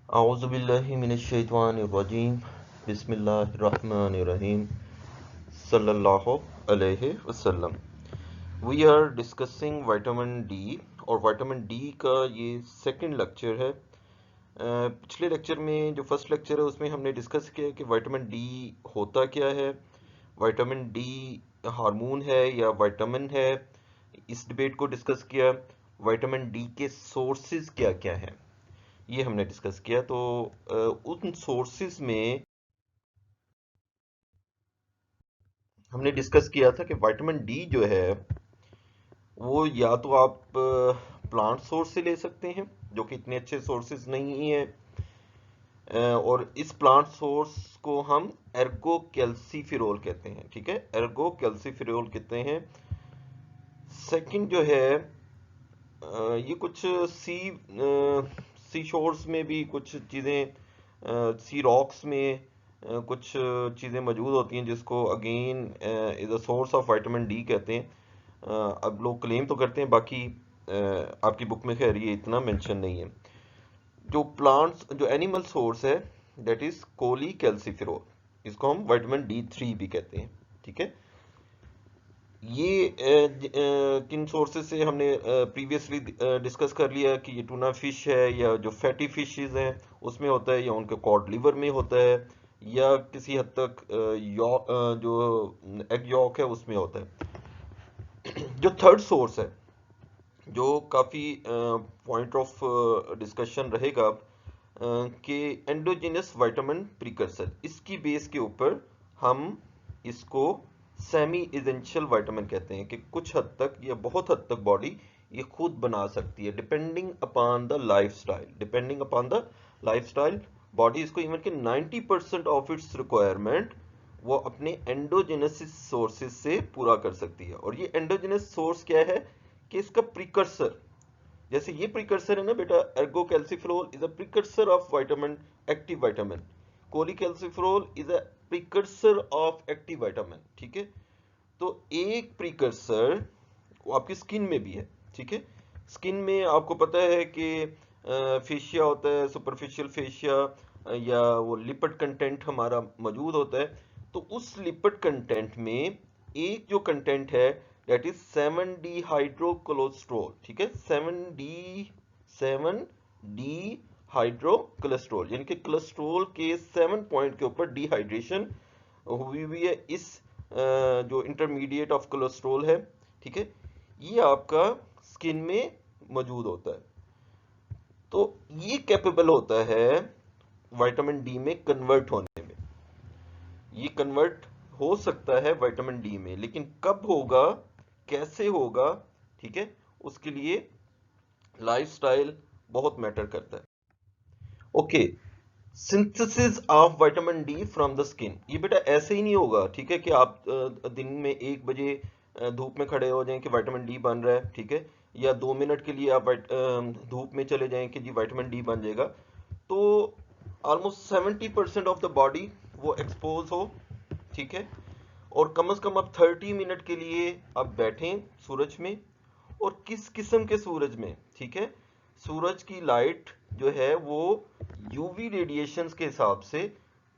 औज़ुबिल्लाहिमिनश्शैतानिर्रजीम बिस्मिल्लाहिर्रहमानिर्रहीम सल्लल्लाहु अलैहि वसल्लम। We are discussing vitamin D और विटामिन डी का ये सेकंड लेक्चर है। पिछले लेक्चर में जो फर्स्ट लेक्चर है उसमें हमने डिस्कस किया कि विटामिन डी होता क्या है, विटामिन डी हार्मोन है या विटामिन है, इस डिबेट को डिस्कस किया। विटामिन डी के सोर्सेज क्या क्या हैं ये हमने डिस्कस किया। तो उन सोर्सेज में हमने डिस्कस किया था कि विटामिन डी जो है वो या तो आप प्लांट सोर्स से ले सकते हैं जो कि इतने अच्छे सोर्सेज नहीं है, और इस प्लांट सोर्स को हम एर्गो कैल्सीफिरोल कहते हैं। ठीक है, एर्गो कैल्सीफिरोल कहते हैं। सेकंड जो है ये कुछ सी शोर्स में भी कुछ चीज़ें, सी रॉक्स में कुछ चीज़ें मौजूद होती हैं जिसको again is a source of vitamin D कहते हैं। अब लोग क्लेम तो करते हैं, बाकी आपकी बुक में खैर ये इतना मेंशन नहीं है। जो प्लांट्स जो एनिमल सोर्स है दैट इज कोली कैल्सीफिरोल, इसको हम विटामिन डी 3 भी कहते हैं। ठीक है, ये किन सोर्सेज से हमने प्रीवियसली डिस्कस कर लिया कि ये टूना फिश है या जो फैटी फिशेस हैं उसमें होता है, या उनके कॉड लिवर में होता है, या किसी हद तक जो एग यॉक है उसमें होता है। जो थर्ड सोर्स है जो काफ़ी पॉइंट ऑफ डिस्कशन रहेगा कि एंडोजिनस विटामिन प्रिकर्सर, इसकी बेस के ऊपर हम इसको सेमी इसेंशियल विटामिन कहते हैं कि कुछ हद तक या बहुत हद तक बॉडी ये खुद बना सकती है depending upon the lifestyle. Depending upon the lifestyle body इसको इवन कि 90% ऑफ इट्स रिक्वायरमेंट वो अपने एंडोजेनेसिस सोर्सेज से पूरा कर सकती है। और ये एंडोजेनस सोर्स क्या है कि इसका प्रिकर्सर, जैसे ये प्रिकर्सर है ना बेटा, ergocalciferol is a precursor of vitamin, active vitamin. Cholecalciferol is a precursor of active vitamin. ठीक है, तो एक प्रिकर्सर वो आपकी स्किन में भी है। ठीक है, स्किन में आपको पता है कि फेशिया होता है, सुपरफिशियल फेशिया, या वो लिपिड कंटेंट हमारा मौजूद होता है। तो उस लिपिड कंटेंट में एक जो कंटेंट है दैट इज 7D हाइड्रोकोलेस्ट्रॉल। ठीक है, 7D हाइड्रोकोलेस्ट्रॉल, यानी कि कोलेस्ट्रॉल के 7 पॉइंट के ऊपर डिहाइड्रेशन हुई हुई है इस जो इंटरमीडिएट ऑफ कोलेस्ट्रॉल है। ठीक है, ये आपका स्किन में मौजूद होता है। तो ये कैपेबल होता है विटामिन डी में कन्वर्ट होने में। ये कन्वर्ट हो सकता है विटामिन डी में, लेकिन कब होगा, कैसे होगा, ठीक है, उसके लिए लाइफस्टाइल बहुत मैटर करता है। Okay, synthesis of vitamin D from the skin, ये बेटा ऐसे ही नहीं होगा। ठीक है, कि आप दिन में 1 बजे धूप में खड़े हो जाएं कि विटामिन डी बन रहा है। ठीक है, या 2 मिनट के लिए आप धूप में चले जाएं कि जी विटामिन डी बन जाएगा। तो ऑलमोस्ट 70% ऑफ द बॉडी वो एक्सपोज हो। ठीक है, और कम से कम आप 30 मिनट के लिए आप बैठें सूरज में। और किस किस्म के सूरज में? ठीक है, सूरज की लाइट जो है वो यूवी रेडिएशंस के हिसाब से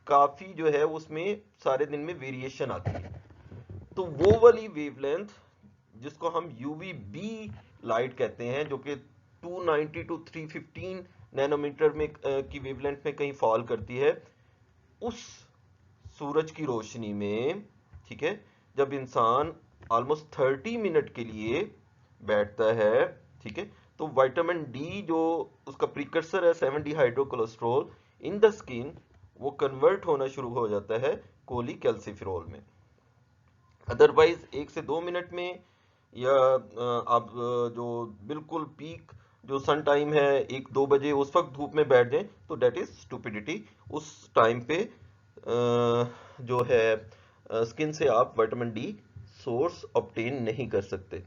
काफी जो है उसमें सारे दिन में वेरिएशन आती है। तो वो वाली वेवलेंथ जिसको हम यूवी बी लाइट कहते हैं, जो कि 290 टू 315 नैनोमीटर में की वेवलेंथ में कहीं फॉल करती है, उस सूरज की रोशनी में, ठीक है, जब इंसान ऑलमोस्ट 30 मिनट के लिए बैठता है, ठीक है, तो विटामिन डी जो उसका प्रिकर्सर है 7D हाइड्रोकोलेस्ट्रॉल इन द स्किन, वो कन्वर्ट होना शुरू हो जाता है कोलिकैल्सिफेरोल में। अदरवाइज 1 से 2 मिनट में, या आप जो बिल्कुल पीक जो सन टाइम है 1-2 बजे उस वक्त धूप में बैठ जाएं तो डेट इज स्टूपिडिटी। उस टाइम पे जो है स्किन से आप विटामिन डी सोर्स ऑब्टेन नहीं कर सकते।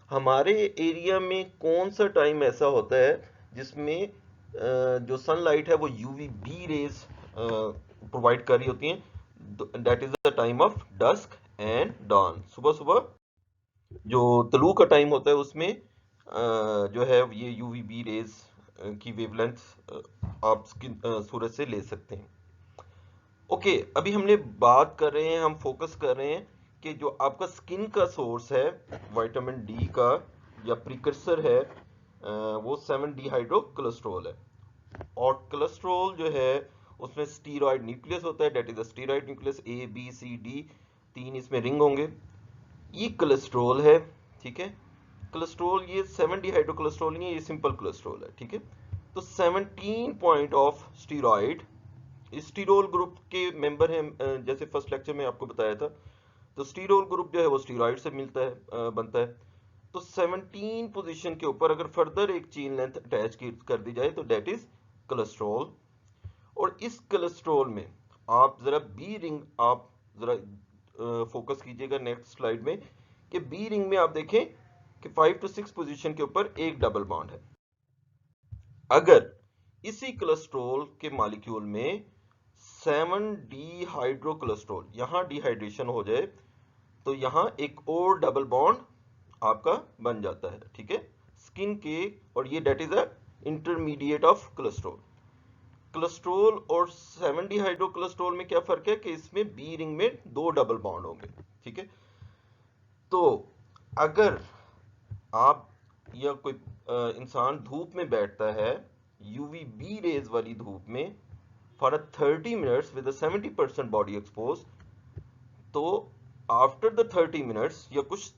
हमारे एरिया में कौन सा टाइम ऐसा होता है जिसमें जो सनलाइट है वो यूवी बी रेज प्रोवाइड कर रही होती हैं? That is the time of dusk and dawn. सुबह सुबह जो तलू का टाइम होता है उसमें जो है ये यूवी बी रेज की वेवलेंथ आप स्किन सूरज से ले सकते हैं। ओके, अभी हमने बात कर रहे हैं, हम फोकस कर रहे हैं कि जो आपका स्किन का सोर्स है विटामिन डी का या प्रिकर्सर है वो 7 डिहाइड्रो कोलेस्ट्रॉल है। और कोलेस्ट्रॉल जो है उसमें स्टीरॉयड न्यूक्लियस होता है, that is the steroid nucleus, A B C D, 3 इसमें रिंग होंगे। ये कोलेस्ट्रॉल है, ठीक है। कोलेस्ट्रॉल ये 7 डिहाइड्रो कोलेस्ट्रॉल नहीं है, ये सिंपल कोलेस्ट्रॉल है, ठीक है। तो 17 point of steroid sterol group के मेंबर हैं, जैसे फर्स्ट लेक्चर में आपको बताया था। तो स्टीरोल ग्रुप जो है वो स्टीरॉयड से मिलता है, बनता है। तो 17 पोजीशन के ऊपर अगर फर्दर एक चेन लेंथ अटैच कर दी जाए तो डेट इज कोलेस्ट्रॉल। और इस कोलेस्ट्रॉल में आप जरा बी रिंग आप जरा फोकस कीजिएगा नेक्स्ट स्लाइड में कि बी रिंग में आप देखें कि 5 to 6 पोजीशन के ऊपर एक डबल बॉन्ड है। अगर इसी कोलेस्ट्रॉल के मॉलिक्यूल में 7 डिहाइड्रो कोलेस्ट्रॉल, यहां डिहाइड्रेशन हो जाए तो यहां एक और डबल बॉन्ड आपका बन जाता है, ठीक है, स्किन के, और ये that is a intermediate of cholesterol. Cholesterol और 7 डिहाइड्रो कोलेस्ट्रॉल में क्या फर्क है कि इसमें बी रिंग में 2 डबल बॉन्ड होंगे, ठीक है। तो अगर आप या कोई इंसान धूप में बैठता है यूवी बी रेज वाली धूप में for 30 minutes with 70% body expose, तो आफ्टर द 30 मिनट्स या कुछ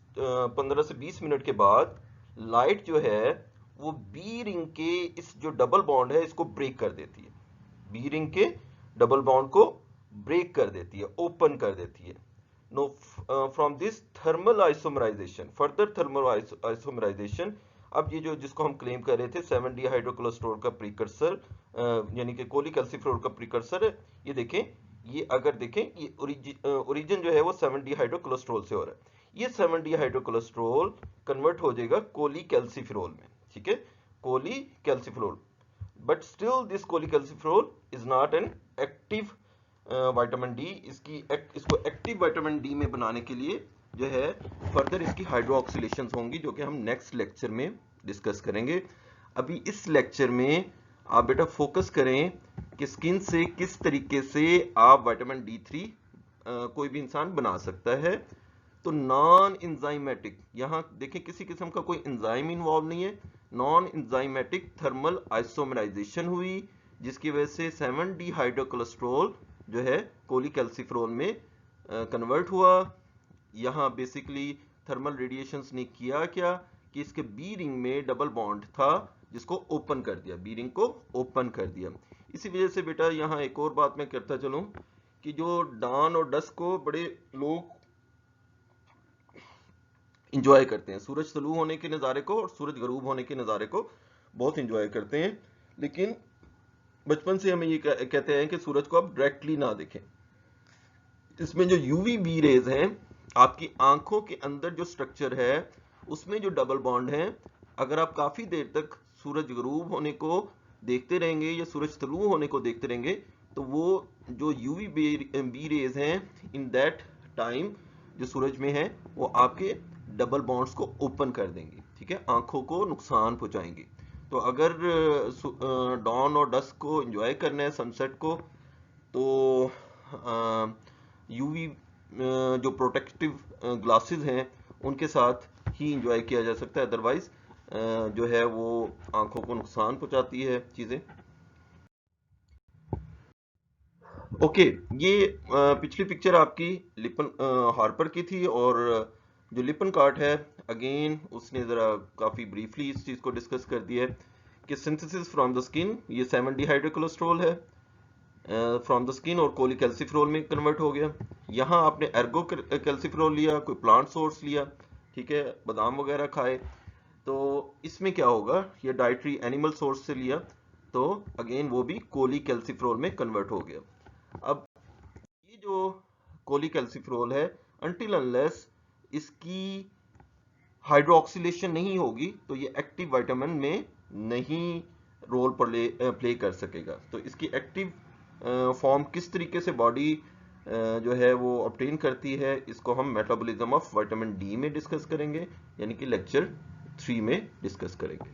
15 से 20 मिनट के बाद लाइट जो है वो बी रिंग के इस जो डबल बॉन्ड है इसको ब्रेक कर देती है, बी रिंग के डबल बॉन्ड को ब्रेक कर देती है, ओपन कर देती है। Now from this thermal isomerization, further thermal isomerization, अब ये जो जिसको हम क्लेम कर रहे थे 7 डिहाइड्रो कोलेस्ट्रॉल का प्रीकर्सर यानी कि कोलीकैल्सिफेरॉल का प्रीकर्सर है, ये देखें, ये अगर देखें ये ओरिजिन जो है वो 7 डिहाइड्रो कोलेस्ट्रॉल से हो रहा है। ये 7 डिहाइड्रो कोलेस्ट्रॉल कन्वर्ट हो जाएगा कोलीकैल्सिफेरॉल में, ठीक है, cholecalciferol. But still this cholecalciferol is not an active vitamin D. इसको एक्टिव विटामिन डी में बनाने के लिए जो है फर्दर इसकी हाइड्रोक्सिलेशंस होंगी, जो कि हम नेक्स्ट लेक्चर में डिस्कस करेंगे। अभी इस लेक्चर में आप बेटा फोकस करें कि स्किन से किस तरीके से आप विटामिन D3 कोई भी इंसान बना सकता है। तो नॉन एंजाइमेटिक, यहां देखें किसी किस्म का कोई एंजाइम इन्वॉल्व नहीं है, नॉन एंजाइमेटिक थर्मल आइसोमराइजेशन हुई जिसकी वजह से 7 डिहाइड्रो कोलेस्ट्रॉल जो है कोलीकैल्सिफेरॉल में कन्वर्ट हुआ। यहाँ बेसिकली थर्मल रेडिएशंस ने किया क्या कि इसके बी रिंग में डबल बॉन्ड था जिसको ओपन कर दिया, बी रिंग को ओपन कर दिया। इसी वजह से बेटा यहाँ एक और बात मैं करता चलूं कि जो डान और डस्क को बड़े लोग इंजॉय करते हैं, सूरज तलू होने के नज़ारे को और सूरज गरूब होने के नज़ारे को बहुत इंजॉय करते हैं, लेकिन बचपन से हमें ये कहते हैं कि सूरज को आप डायरेक्टली ना देखें। इसमें जो यूवी बी रेज हैं, आपकी आंखों के अंदर जो स्ट्रक्चर है उसमें जो डबल बॉन्ड है, अगर आप काफी देर तक सूरज गरूब होने को देखते रहेंगे या सूरज तलू होने को देखते रहेंगे तो वो जो यूवी बी रेज हैं इन दैट टाइम जो सूरज में है वो आपके डबल बॉन्ड्स को ओपन कर देंगे, ठीक है, आंखों को नुकसान पहुंचाएंगे। तो अगर डॉन और डस्क को एंजॉय करना है, सनसेट को, तो यूवी जो प्रोटेक्टिव ग्लासेस हैं उनके साथ ही एंजॉय किया जा सकता है, अदरवाइज जो है वो आंखों को नुकसान पहुंचाती है चीजें। ओके, ये पिछली पिक्चर आपकी लिपन हार्पर की थी, और जो लिपन कार्ट है अगेन उसने जरा काफी ब्रीफली इस चीज को डिस्कस कर दिया है कि सिंथेसिस फ्रॉम द स्किन, ये 7 डिहाइड्रो कोलेस्ट्रॉल है फ्रॉम द स्किन और कोलीकैल्सिफेरॉल में कन्वर्ट हो गया। यहाँ आपने एर्गो कैल्सिफेरॉल लिया, कोई प्लांट सोर्स लिया, ठीक है, बादाम वगैरह खाए, तो इसमें क्या होगा, ये डाइटरी एनिमल सोर्स से लिया तो अगेन वो भी कोलीकैल्सिफेरॉल में कन्वर्ट हो गया। अब ये जो कोलीकैल्सिफेरॉल है अनटिल अनलेस इसकी हाइड्रोक्सिलेशन नहीं होगी तो ये एक्टिव विटामिन में नहीं रोल प्ले कर सकेगा। तो इसकी एक्टिव फॉर्म किस तरीके से बॉडी जो है वो ऑब्टेन करती है, इसको हम मेटाबॉलिज्म ऑफ विटामिन डी में डिस्कस करेंगे, यानी कि लेक्चर 3 में डिस्कस करेंगे।